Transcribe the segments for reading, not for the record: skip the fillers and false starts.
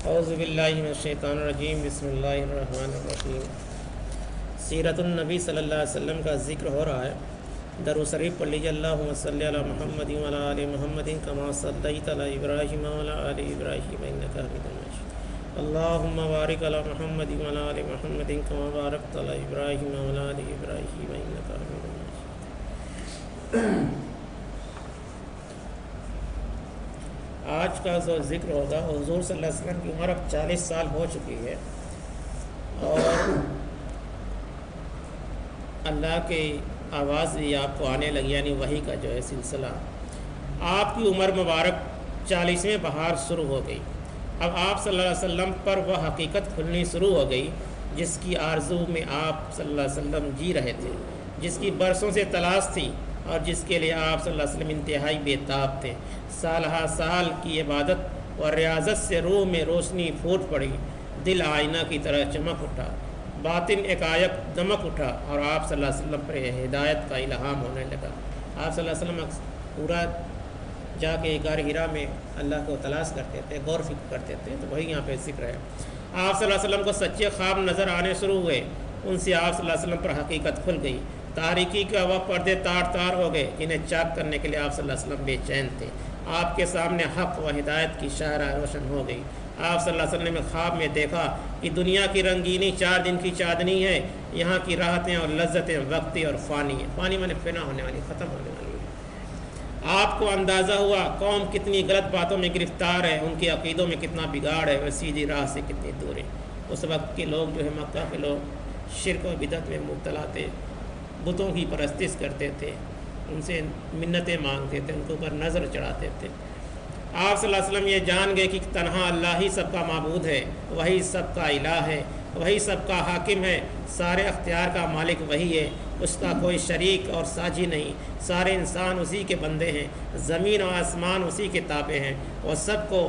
اعوذ باللہ من الشیطان الرجیم، بسم اللہ الرحمن الرحیم۔ سیرت النبی صلی اللہ علیہ وسلم کا ذکر ہو رہا ہے۔ درود شریف پڑھ لیجیے۔ اللہم صلی علی محمد وعلی آل محمد کما صلیت علی ابراہیم وعلی آل ابراہیم انک حمید مجید۔ اللہم بارک علی محمد وعلی آل محمد کما بارکت علی ابراہیم وعلی آل ابراہیم انک حمید مجید۔ آج کا جو ذکر ہوگا، حضور صلی اللہ علیہ وسلم کی عمر اب 40 سال ہو چکی ہے، اور اللہ کی آواز بھی آپ کو آنے لگی، یعنی وحی کا جو ہے سلسلہ۔ آپ کی عمر مبارک 40ویں بہار شروع ہو گئی۔ اب آپ صلی اللہ علیہ وسلم پر وہ حقیقت کھلنی شروع ہو گئی جس کی آرزو میں آپ صلی اللہ علیہ وسلم جی رہے تھے، جس کی برسوں سے تلاش تھی، اور جس کے لیے آپ صلی اللہ علیہ وسلم انتہائی بے تاب تھے۔ سال ہا سال کی عبادت اور ریاضت سے روح میں روشنی پھوٹ پڑی، دل آئینہ کی طرح چمک اٹھا، باطن ایکائک دمک اٹھا، اور آپ صلی اللہ علیہ وسلم پر ہدایت کا الہام ہونے لگا۔ آپ صلی اللہ علیہ وسلم پورا جا کے غار حرا میں اللہ کو تلاش کرتے تھے، غور فکر کرتے تھے، تو وہی یہاں پہ ذکر ہے۔ آپ صلی اللہ علیہ وسلم کو سچے خواب نظر آنے شروع ہوئے، ان سے آپ صلی اللہ علیہ وسلم پر حقیقت کھل گئی۔ تاریکی کا وہ پردے تار تار ہو گئے جنہیں چاک کرنے کے لیے آپ صلی اللہ علیہ وسلم بے چین تھے۔ آپ کے سامنے حق و ہدایت کی شاہراہ روشن ہو گئی۔ آپ صلی اللہ علیہ وسلم نے خواب میں دیکھا کہ دنیا کی رنگینی 4 دن کی چاندنی ہے، یہاں کی راحتیں اور لذتیں وقتی اور فانی ہیں۔ فانی میں نے فنا ہونے والی، ختم ہونے والی ہے۔ آپ کو اندازہ ہوا قوم کتنی غلط باتوں میں گرفتار ہے، ان کے عقیدوں میں کتنا بگاڑ ہے، وہ سیدھی راہ سے کتنی دور ہے۔ اس وقت کے لوگ جو ہے، مکہ کے لوگ شرک و بدعت میں مبتلا تھے، بتوں کی پرستش کرتے تھے، ان سے منتیں مانگتے تھے، ان کے اوپر نظر چڑھاتے تھے۔ آپ صلی اللہ علیہ وسلم یہ جان گئے کہ تنہا اللہ ہی سب کا معبود ہے، وہی سب کا الہ ہے، وہی سب کا حاکم ہے، سارے اختیار کا مالک وہی ہے، اس کا کوئی شریک اور ساجی نہیں، سارے انسان اسی کے بندے ہیں، زمین و آسمان اسی کے تابع ہیں، وہ سب کو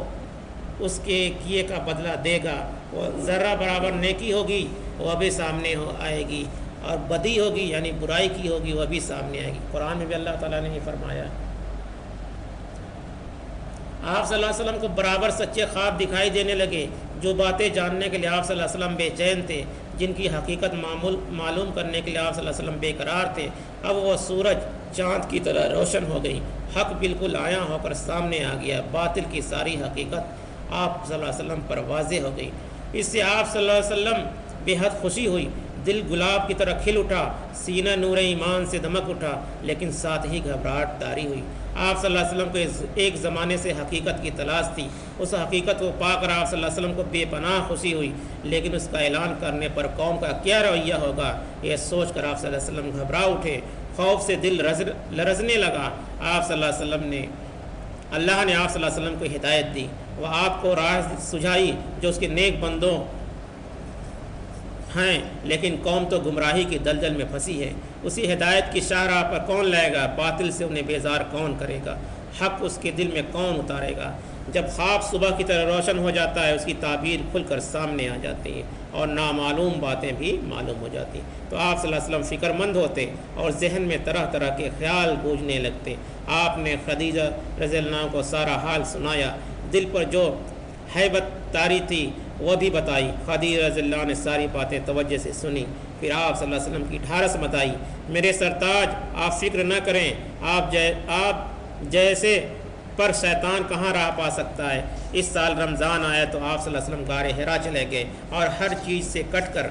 اس کے کیے کا بدلہ دے گا۔ وہ ذرہ برابر نیکی ہوگی وہ بھی سامنے آئے گی، اور بدی ہوگی یعنی برائی کی ہوگی وہ بھی سامنے آئے گی۔ قرآن میں بھی اللہ تعالیٰ نے یہ فرمایا۔ آپ صلی اللہ علیہ وسلم کو برابر سچے خواب دکھائی دینے لگے، جو باتیں جاننے کے لیے آپ صلی اللہ علیہ وسلم بے چین تھے، جن کی حقیقت معلوم کرنے کے لیے آپ صلی اللہ علیہ وسلم بے قرار تھے، اب وہ سورج چاند کی طرح روشن ہو گئی۔ حق بالکل عیاں ہو کر سامنے آ گیا، باطل کی ساری حقیقت آپ صلی اللہ علیہ وسلم پر واضح ہو گئی۔ اس سے آپ صلی اللہ علیہ وسلم بے حد خوشی ہوئی، دل گلاب کی طرح کھل اٹھا، سینہ نور ایمان سے دمک اٹھا، لیکن ساتھ ہی گھبراہٹ طاری ہوئی۔ آپ صلی اللہ علیہ وسلم کو ایک زمانے سے حقیقت کی تلاش تھی، اس حقیقت کو پا کر آپ صلی اللہ علیہ وسلم کو بے پناہ خوشی ہوئی، لیکن اس کا اعلان کرنے پر قوم کا کیا رویہ ہوگا، یہ سوچ کر آپ صلی اللہ علیہ وسلم گھبرا اٹھے، خوف سے دل لرزنے لگا۔ آپ صلی اللہ علیہ وسلم نے اللہ نے آپ صلی اللہ علیہ وسلم کو ہدایت دی، وہ آپ کو راہ سجھائی جو اس کے نیک بندوں ہیں، لیکن قوم تو گمراہی کی دلدل میں پھنسی ہے۔ اسی ہدایت کی شاہراہ پر کون لائے گا، باطل سے انہیں بیزار کون کرے گا، حق اس کے دل میں کون اتارے گا۔ جب خواب صبح کی طرح روشن ہو جاتا ہے، اس کی تعبیر کھل کر سامنے آ جاتی ہے، اور نامعلوم باتیں بھی معلوم ہو جاتی ہیں، تو آپ صلی اللہ علیہ وسلم فکر مند ہوتے اور ذہن میں طرح طرح کے خیال گونجنے لگتے۔ آپ نے خدیجہ رضی اللہ عنہا کو سارا حال سنایا، دل پر جو ہیبت طاری تھی وہ بھی بتائی۔ خدیجہ رضی اللہ عنہ نے ساری باتیں توجہ سے سنی، پھر آپ صلی اللہ علیہ وسلم کی ڈھارس بتائی۔ میرے سرتاج، آپ فکر نہ کریں، آپ جیسے پر شیطان کہاں راہ پا سکتا ہے۔ اس سال رمضان آیا تو آپ صلی اللہ علیہ وسلم غار حرا چلے گئے، اور ہر چیز سے کٹ کر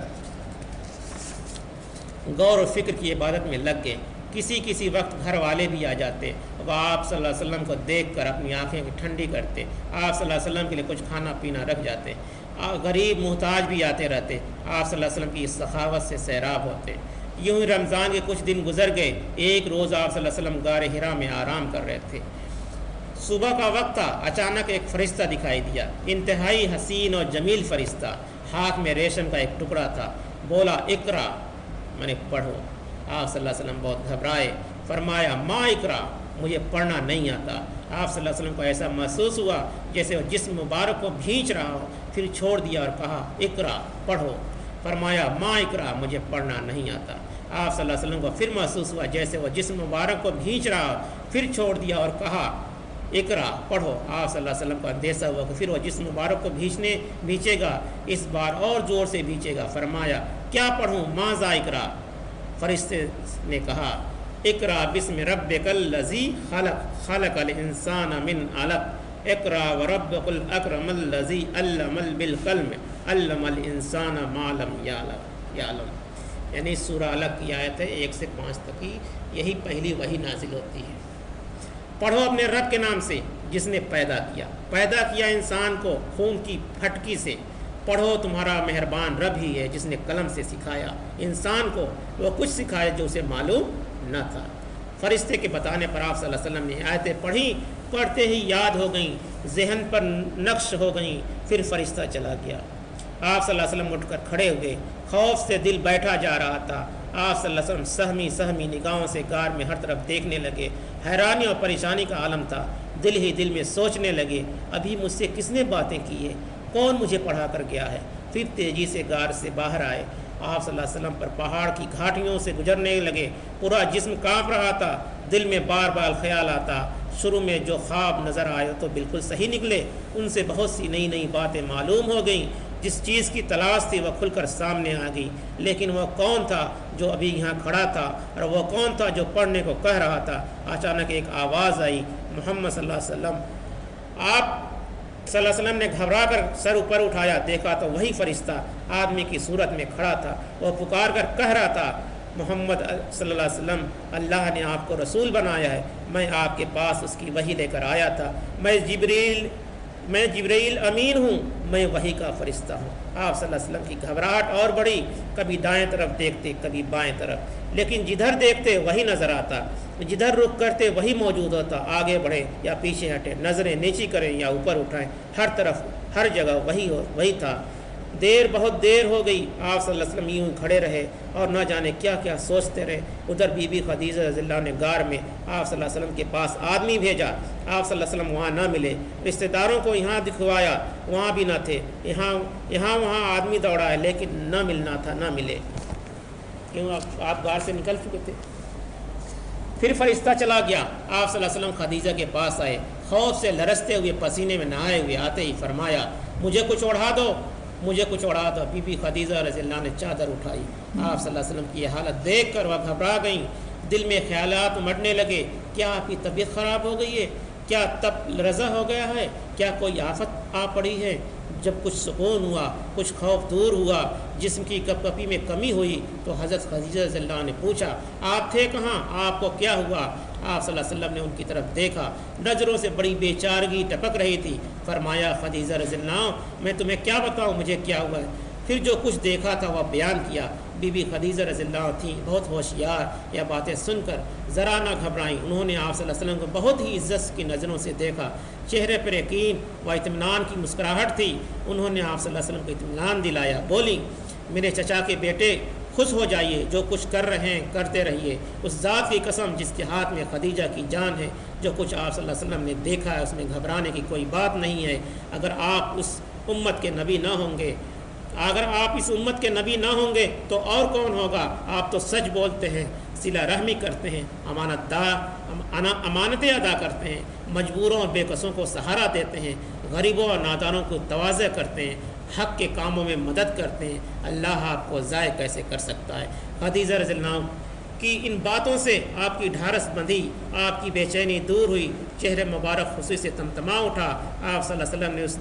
غور و فکر کی عبادت میں لگ گئے۔ کسی وقت گھر والے بھی آ جاتے، وہ آپ صلی اللہ علیہ وسلم کو دیکھ کر اپنی آنکھیں ٹھنڈی کرتے، آپ صلی اللہ علیہ وسلم کے لیے کچھ کھانا پینا رکھ جاتے۔ غریب محتاج بھی آتے رہتے، آپ صلی اللہ علیہ وسلم کی اس سخاوت سے سیراب ہوتے۔ یوں ہی رمضان کے کچھ دن گزر گئے۔ ایک روز آپ صلی اللہ علیہ وسلم غار حرا میں آرام کر رہے تھے، صبح کا وقت تھا، اچانک ایک فرشتہ دکھائی دیا، انتہائی حسین اور جمیل فرشتہ، ہاتھ میں ریشم کا ایک ٹکڑا تھا، بولا اقرا، میں نے پڑھو۔ آپ صلی اللہ علیہ وسلم بہت گھبرائے، فرمایا ما اقرا، مجھے پڑھنا نہیں آتا۔ آپ صلی اللہ علیہ وسلم کو ایسا محسوس ہوا جیسے وہ جسم مبارک کو بھینچ رہا ہو، پھر چھوڑ دیا اور کہا اقرا، پڑھو۔ فرمایا ما اقرا، مجھے پڑھنا نہیں آتا۔ آپ صلی اللہ علیہ وسلم کو پھر محسوس ہوا جیسے وہ جسم مبارک کو بھینچ رہا ہو، پھر چھوڑ دیا اور کہا اقرا پڑھو۔ آپ صلی اللہ علیہ وسلم کو اندیشہ ہوا کہ پھر وہ جسم مبارک کو بھیچے گا، اس بار اور زور سے بھیچے گا۔ فرمایا کیا پڑھوں؟ ماذا اقرا؟ فرشتے نے کہا اقرا بسم ربک الذی خلق، خلق الانسان من علق، اقرا وربک الاکرم الذی علم بالقلم، علم الانسان ما لم یعلم۔ یعنی سورہ علق کی آیت ہے 1 سے 5 تک کی، یہی پہلی وحی نازل ہوتی ہے۔ پڑھو اپنے رب کے نام سے جس نے پیدا کیا انسان کو خون کی پھٹکی سے۔ پڑھو تمہارا مہربان رب ہی ہے جس نے قلم سے سکھایا انسان کو وہ کچھ سکھایا جو اسے معلوم نہ تھا۔ فرشتے کے بتانے پر آپ صلی اللہ علیہ وسلم نے آیتیں پڑھی، پڑھتے ہی یاد ہو گئیں، ذہن پر نقش ہو گئیں۔ پھر فرشتہ چلا گیا۔ آپ صلی اللہ علیہ وسلم اٹھ کر کھڑے ہوئے، خوف سے دل بیٹھا جا رہا تھا۔ آپ صلی اللہ علیہ وسلم سہمی نگاہوں سے غار میں ہر طرف دیکھنے لگے۔ حیرانی اور پریشانی کا عالم تھا۔ دل ہی دل میں سوچنے لگے ابھی مجھ سے کس نے باتیں کی ہیں، کون مجھے پڑھا کر گیا ہے۔ پھر تیزی سے غار سے باہر آئے۔ آپ صلی اللہ علیہ وسلم پر پہاڑ کی گھاٹیوں سے گزرنے لگے۔ پورا جسم کانپ رہا تھا، دل میں بار بار خیال آتا۔ شروع میں جو خواب نظر آئے تو بالکل صحیح نکلے، ان سے بہت سی نئی باتیں معلوم ہو گئیں۔ جس چیز کی تلاش تھی وہ کھل کر سامنے آ گئی، لیکن وہ کون تھا جو ابھی یہاں کھڑا تھا، اور وہ کون تھا جو پڑھنے کو کہہ رہا تھا؟ اچانک ایک آواز آئی، محمد صلی اللہ علیہ وسلم۔ آپ صلی اللہ علیہ وسلم نے گھبرا کر سر اوپر اٹھایا، دیکھا تو وہی فرشتہ آدمی کی صورت میں کھڑا تھا۔ وہ پکار کر کہہ رہا تھا، محمد صلی اللہ علیہ وسلم، اللہ نے آپ کو رسول بنایا ہے، میں آپ کے پاس اس کی وحی لے کر آیا تھا، میں جبرائیل امین ہوں، میں وحی کا فرشتہ ہوں۔ آپ صلی اللہ علیہ وسلم کی گھبراہٹ اور بڑی، کبھی دائیں طرف دیکھتے کبھی بائیں طرف، لیکن جدھر دیکھتے وہی نظر آتا، جدھر رخ کرتے وہی موجود ہوتا۔ آگے بڑھے یا پیچھے ہٹے، نظریں نیچی کریں یا اوپر اٹھائیں، ہر طرف ہر جگہ وہی تھا۔ بہت دیر ہو گئی، آپ صلی اللہ علیہ وسلم یوں کھڑے رہے اور نہ جانے کیا کیا سوچتے رہے۔ ادھر بی بی خدیجہ رضی اللہ نے غار میں آپ صلی اللہ علیہ وسلم کے پاس آدمی بھیجا، آپ صلی اللہ علیہ وسلم وہاں نہ ملے۔ رشتہ داروں کو یہاں دکھوایا، وہاں بھی نہ تھے، یہاں وہاں آدمی دوڑا ہے، لیکن نہ ملنا تھا، نہ ملے، کیوں آپ غار سے نکل چکے تھے۔ پھر فرشتہ چلا گیا۔ آپ صلی اللہ علیہ وسلم خدیجہ کے پاس آئے، خوف سے لرزتے ہوئے، پسینے میں نہائے ہوئے، آتے ہی فرمایا مجھے کچھ اوڑھا دو۔ بی بی خدیجہ رضی اللہ نے چادر اٹھائی۔ آپ صلی اللہ علیہ وسلم کی یہ حالت دیکھ کر وہ گھبرا گئیں، دل میں خیالات امڑنے لگے، کیا آپ کی طبیعت خراب ہو گئی ہے، کیا تب رضا ہو گیا ہے، کیا کوئی آفت آ پڑی ہے؟ جب کچھ سکون ہوا، کچھ خوف دور ہوا، جسم کی کپ کپی میں کمی ہوئی، تو حضرت خدیجہ رضی اللہ نے پوچھا آپ تھے کہاں، آپ کو کیا ہوا؟ آپ صلی اللہ علیہ وسلم نے ان کی طرف دیکھا، نظروں سے بڑی بے چارگی ٹپک رہی تھی۔ فرمایا خدیجہ رضی اللہ، میں تمہیں کیا بتاؤں مجھے کیا ہوا ہے؟ پھر جو کچھ دیکھا تھا وہ بیان کیا۔ بی بی خدیجہ رضی اللہ تھیں بہت ہوشیار، یہ باتیں سن کر ذرا نہ گھبرائیں۔ انہوں نے آپ صلی اللہ علیہ وسلم کو بہت ہی عزت کی نظروں سے دیکھا، چہرے پر یقین و اطمینان کی مسکراہٹ تھی۔ انہوں نے آپ صلی اللہ علیہ وسلم کو اطمینان دلایا، بولی میرے چچا کے بیٹے خوش ہو جائیے، جو کچھ کر رہے ہیں کرتے رہیے، اس ذات کی قسم جس کے ہاتھ میں خدیجہ کی جان ہے، جو کچھ آپ صلی اللہ علیہ وسلم نے دیکھا ہے اس میں گھبرانے کی کوئی بات نہیں ہے۔ اگر آپ اس امت کے نبی نہ ہوں گے تو اور کون ہوگا؟ آپ تو سچ بولتے ہیں، صلہ رحمی کرتے ہیں، امانتیں ادا کرتے ہیں، مجبوروں اور بے کسوں کو سہارا دیتے ہیں، غریبوں اور ناداروں کو تواضع کرتے ہیں، حق کے کاموں میں مدد کرتے ہیں، اللہ آپ کو ضائع کیسے کر سکتا ہے؟ خدیجہ رضی اللہ کی ان باتوں سے آپ کی ڈھارس بندھی، آپ کی بے چینی دور ہوئی، چہرے مبارک خوشی سے تمتما اٹھا۔ آپ صلی اللہ علیہ وسلم نے اس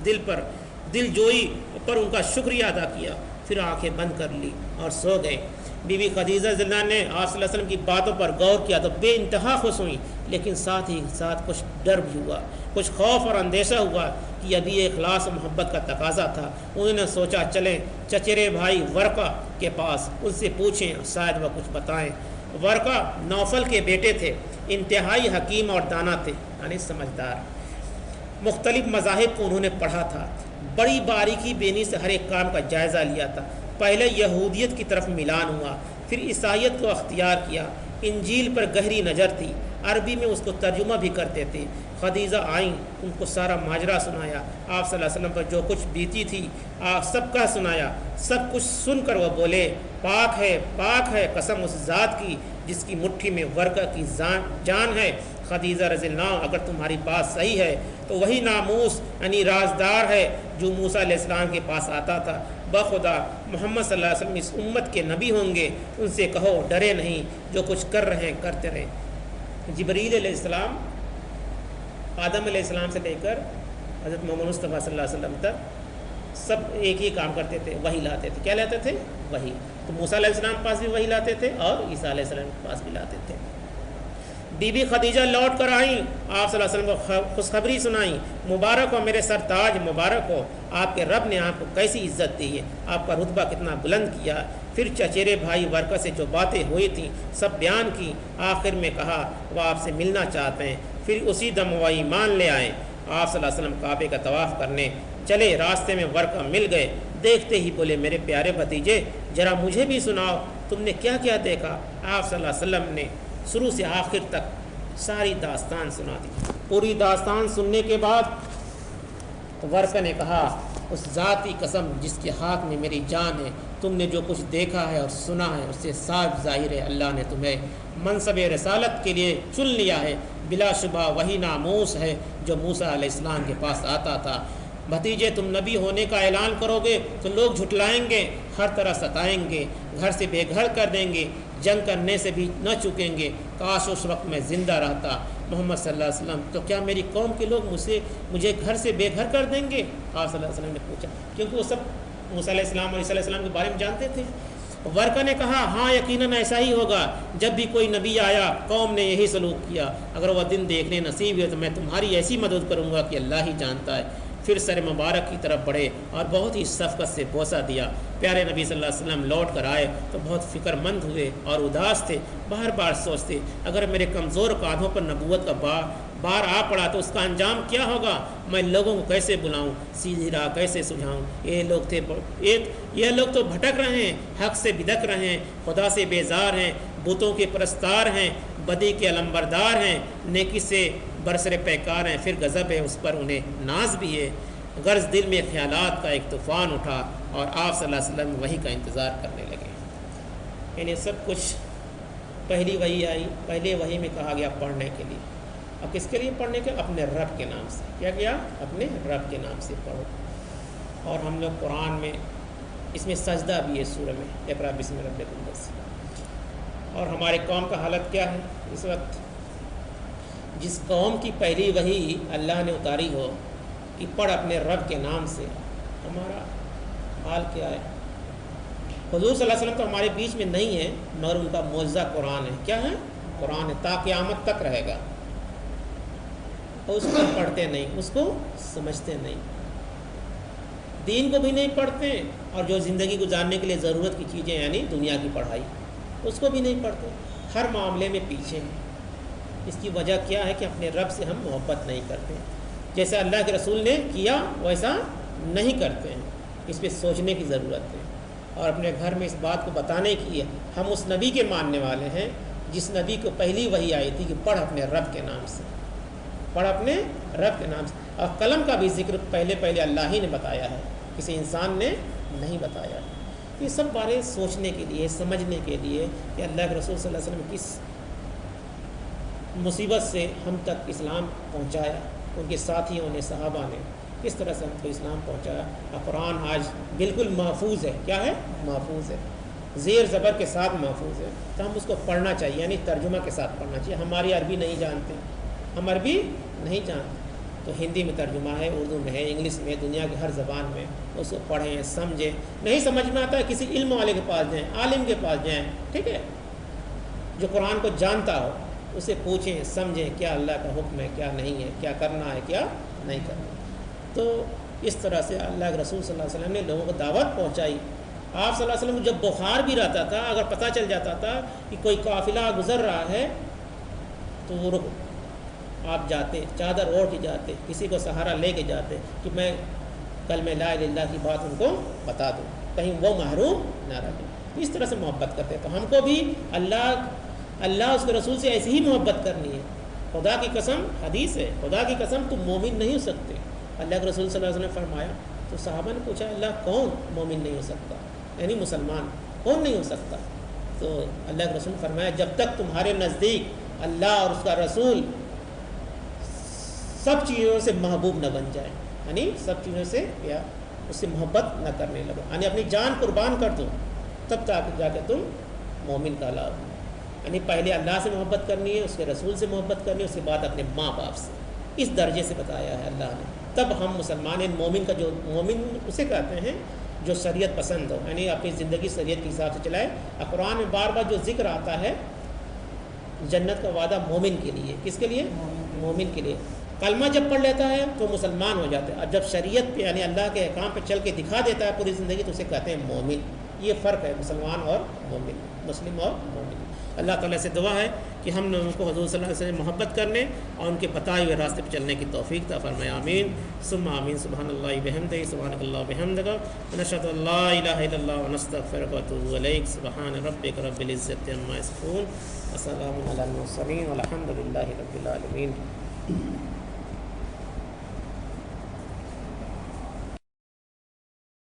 دل جوئی پر ان کا شکریہ ادا کیا، پھر آنکھیں بند کر لی اور سو گئے۔ بی بی خدیجہ رضی اللہ نے آپ صلی اللہ علیہ وسلم کی باتوں پر غور کیا تو بے انتہا خوش ہوئیں، لیکن ساتھ ہی ساتھ کچھ ڈر بھی ہوا، کچھ خوف اور اندیشہ ہوا کہ ابھی اخلاص و محبت کا تقاضا تھا۔ انہوں نے سوچا چلیں چچیرے بھائی ورقہ کے پاس، ان سے پوچھیں شاید وہ کچھ بتائیں۔ ورقہ نوفل کے بیٹے تھے، انتہائی حکیم اور دانا تھے، یعنی سمجھدار۔ مختلف مذاہب کو انہوں نے پڑھا تھا، بڑی باریکی بینی سے ہر ایک کام کا جائزہ لیا تھا۔ پہلے یہودیت کی طرف میلان ہوا، پھر عیسائیت کو اختیار کیا۔ انجیل پر گہری نظر تھی، عربی میں اس کو ترجمہ بھی کرتے تھے۔ خدیجہ آئیں، ان کو سارا ماجرا سنایا، آپ صلی اللہ علیہ وسلم پر جو کچھ بیتی تھی سب کا سنایا۔ سب کچھ سن کر وہ بولے پاک ہے قسم اس ذات کی جس کی مٹھی میں ورقہ کی جان ہے، خدیجہ رضی اللہ عنہ اگر تمہاری بات صحیح ہے تو وہی ناموس یعنی رازدار ہے جو موسیٰ علیہ السلام کے پاس آتا تھا، بخدا محمد صلی اللہ علیہ وسلم اس امت کے نبی ہوں گے، ان سے کہو ڈرے نہیں، جو کچھ کر رہے ہیں کرتے رہیں۔ جبریل علیہ السلام آدم علیہ السلام سے لے کر حضرت محمد مصطفیٰ صلی اللہ علیہ وسلم تک سب ایک ہی کام کرتے تھے، وہی لاتے تھے۔ کیا لاتے تھے؟ وہی۔ تو موسیٰ علیہ السلام کے پاس بھی وہی لاتے تھے اور عیسیٰ علیہ السلام کے پاس بھی لاتے تھے۔ بی بی خدیجہ لوٹ کر آئیں، آپ صلی اللہ علیہ وسلم کو خوشخبری سنائیں، مبارک ہو میرے سرتاج، مبارک ہو، آپ کے رب نے آپ کو کیسی عزت دی ہے، آپ کا رتبہ کتنا بلند کیا۔ پھر چچیرے بھائی ورقہ سے جو باتیں ہوئی تھیں سب بیان کی، آخر میں کہا وہ آپ سے ملنا چاہتے ہیں۔ پھر اسی دم وہ ایمان لے آئے۔ آپ صلی اللہ علیہ وسلم کعبے کا طواف کرنے چلے، راستے میں ورقہ مل گئے، دیکھتے ہی بولے میرے پیارے بھتیجے ذرا مجھے بھی سناؤ، تم نے کیا کیا دیکھا؟ آپ صلی اللہ علیہ وسلم نے شروع سے آخر تک ساری داستان سنا دی۔ پوری داستان سننے کے بعد ورقہ نے کہا اس ذاتی قسم جس کے ہاتھ میں میری جان ہے، تم نے جو کچھ دیکھا ہے اور سنا ہے اس سے صاف ظاہر ہے اللہ نے تمہیں منصب رسالت کے لیے چن لیا ہے، بلا شبہ وہی ناموس ہے جو موسیٰ علیہ السلام کے پاس آتا تھا۔ بھتیجے تم نبی ہونے کا اعلان کرو گے تو لوگ جھٹلائیں گے، ہر طرح ستائیں گے، گھر سے بے گھر کر دیں گے، جنگ کرنے سے بھی نہ چکیں گے۔ کاش اس وقت میں زندہ رہتا محمد صلی اللہ علیہ وسلم، تو کیا میری قوم کے لوگ مجھے گھر سے بے گھر کر دیں گے؟ آپ صلی اللہ علیہ وسلم نے پوچھا، کیونکہ وہ سب موسیٰ علیہ السلام اور عیسیٰ علیہ السلام کے بارے میں جانتے تھے۔ ورقہ نے کہا ہاں یقیناً ایسا ہی ہوگا، جب بھی کوئی نبی آیا قوم نے یہی سلوک کیا، اگر وہ دن دیکھنے نصیب ہے تو میں تمہاری ایسی مدد کروں گا کہ اللہ ہی جانتا ہے۔ پھر سر مبارک کی طرف بڑھے اور بہت ہی شفقت سے بوسہ دیا۔ پیارے نبی صلی اللہ علیہ وسلم لوٹ کر آئے تو بہت فکر مند ہوئے اور اداس تھے، بار بار سوچتے اگر میرے کمزور کاندھوں پر نبوت کا بار آ پڑا تو اس کا انجام کیا ہوگا، میں لوگوں کو کیسے بلاؤں، سیدھی راہ کیسے سجھاؤں؟ یہ لوگ تو بھٹک رہے ہیں، حق سے بدک رہے ہیں، خدا سے بیزار ہیں، بتوں کے پرستار ہیں، بدی کے علمبردار ہیں، نیکی سے برسر پیکار ہیں، پھر غضب ہے اس پر انہیں ناز بھی ہے۔ غرض دل میں خیالات کا ایک طوفان اٹھا اور آپ صلی اللہ علیہ وسلم وحی کا انتظار کرنے لگے۔ یعنی سب کچھ پہلی وحی آئی، پہلے وحی میں کہا گیا پڑھنے کے لیے، اب کس کے لیے پڑھنے کے؟ اپنے رب کے نام سے۔ کیا کیا؟ اپنے رب کے نام سے پڑھو۔ اور ہم لوگ قرآن میں اس میں سجدہ بھی ہے، سورہ میں اقرأ بسم ربک الذی۔ اور ہماری قوم کا حالت کیا ہے اس وقت؟ جس قوم کی پہلی وحی اللہ نے اتاری ہو کہ پڑھ اپنے رب کے نام سے، ہمارا حال کیا ہے؟ حضور صلی اللہ علیہ وسلم تو ہمارے بیچ میں نہیں ہے، مگر ان کا معجزہ قرآن ہے۔ کیا ہے؟ قرآن ہے، تا قیامت تک رہے گا۔ اور اس کو پڑھتے نہیں، اس کو سمجھتے نہیں، دین کو بھی نہیں پڑھتے، اور جو زندگی گزارنے کے لیے ضرورت کی چیزیں یعنی دنیا کی پڑھائی، اس کو بھی نہیں پڑھتے، ہر معاملے میں پیچھے ہیں۔ اس کی وجہ کیا ہے کہ اپنے رب سے ہم محبت نہیں کرتے، جیسا اللہ کے رسول نے کیا ویسا نہیں کرتے ہیں۔ اس پہ سوچنے کی ضرورت ہے، اور اپنے گھر میں اس بات کو بتانے کی ہے ہم اس نبی کے ماننے والے ہیں جس نبی کو پہلی وحی آئی تھی کہ پڑھ اپنے رب کے نام سے، پڑھ اپنے رب کے نام سے۔ اور قلم کا بھی ذکر پہلے اللہ ہی نے بتایا ہے، کسی انسان نے نہیں بتایا۔ یہ سب بارے سوچنے کے لیے، سمجھنے کے لیے کہ اللہ کے رسول صلی اللہ علیہ وسلم کس مصیبت سے ہم تک اسلام پہنچایا، ان کے ساتھیوں نے، صحابہ نے کس طرح سے ہم کو اسلام پہنچایا۔ اور قرآن آج بالکل محفوظ ہے۔ کیا ہے؟ محفوظ ہے، زیر زبر کے ساتھ محفوظ ہے۔ تو ہم اس کو پڑھنا چاہیے، یعنی ترجمہ کے ساتھ پڑھنا چاہیے۔ ہماری عربی نہیں جانتے، ہم عربی نہیں جانتے تو ہندی میں ترجمہ ہے، اردو میں ہے، انگلش میں، دنیا کی ہر زبان میں، اس کو پڑھیں، سمجھیں۔ نہیں سمجھ میں آتا ہے کسی علم والے کے پاس جائیں، عالم کے پاس جائیں، ٹھیک ہے، جو قرآن کو جانتا ہو، اسے پوچھیں، سمجھیں کیا اللہ کا حکم ہے، کیا نہیں ہے، کیا کرنا ہے، کیا نہیں کرنا۔ تو اس طرح سے اللہ کے رسول صلی اللہ علیہ وسلم نے لوگوں کو دعوت پہنچائی۔ آپ صلی اللہ علیہ وسلم جب بخار بھی رہتا تھا، اگر پتہ چل جاتا تھا کہ کوئی قافلہ گزر رہا ہے تو وہ آپ جاتے، چادر اوڑھ کے جاتے، کسی کو سہارا لے کے جاتے کہ میں کلمہ لا الہ الا اللہ کی بات ان کو بتا دوں، کہیں وہ محروم نہ رہے۔ اس طرح سے محبت کرتے، تو ہم کو بھی اللہ اس کے رسول سے ایسی ہی محبت کرنی ہے۔ خدا کی قسم، حدیث ہے، خدا کی قسم تم مومن نہیں ہو سکتے۔ اللہ کے رسول صلی اللہ علیہ وسلم نے فرمایا، تو صحابہ نے پوچھا اللہ کون مومن نہیں ہو سکتا، یعنی مسلمان کون نہیں ہو سکتا؟ تو اللہ کے رسول نے فرمایا جب تک تمہارے نزدیک اللہ اور اس کا رسول سب چیزوں سے محبوب نہ بن جائے، یعنی سب چیزوں سے یا اس سے محبت نہ کرنے لگو، یعنی اپنی جان قربان کر دو تب جا کے تم مومن کہلاؤ۔ یعنی پہلے اللہ سے محبت کرنی ہے، اس کے رسول سے محبت کرنی ہے، اس کے بعد اپنے ماں باپ سے، اس درجے سے بتایا ہے اللہ نے، تب ہم مسلمان ہیں۔ مومن کا جو مومن اسے کہتے ہیں جو شریعت پسند ہو، یعنی اپنی زندگی شریعت کے حساب سے چلائے۔ قرآن میں بار بار جو ذکر آتا ہے جنت کا وعدہ مومن کے لیے، کس کے لیے؟ مومن کے لیے۔ کلمہ جب پڑھ لیتا ہے تو مسلمان ہو جاتا ہے، اور جب شریعت پہ یعنی اللہ کے احکام پہ چل کے دکھا دیتا ہے پوری زندگی تو اسے کہتے ہیں مومن۔ یہ فرق ہے مسلمان اور مومن، مسلم اور مومن۔ اللہ تعالیٰ سے دعا ہے کہ ہم لوگوں کو حضور صلی اللہ علیہ وسلم محبت کرنے اور ان کے بتائے ہوئے راستے پہ چلنے کی توفیق عطا فرمائے، آمین ثم آمین۔ سبحان اللہ بحمدہ، سبحانک اللہ بحمدک، ونشہد ان لا الہ الا اللہ ونستغفرک ونتوب الیک۔ سبحان ربک رب العزۃ عما یصفون، وسلام علی المرسلین والحمد للہ رب العالمین۔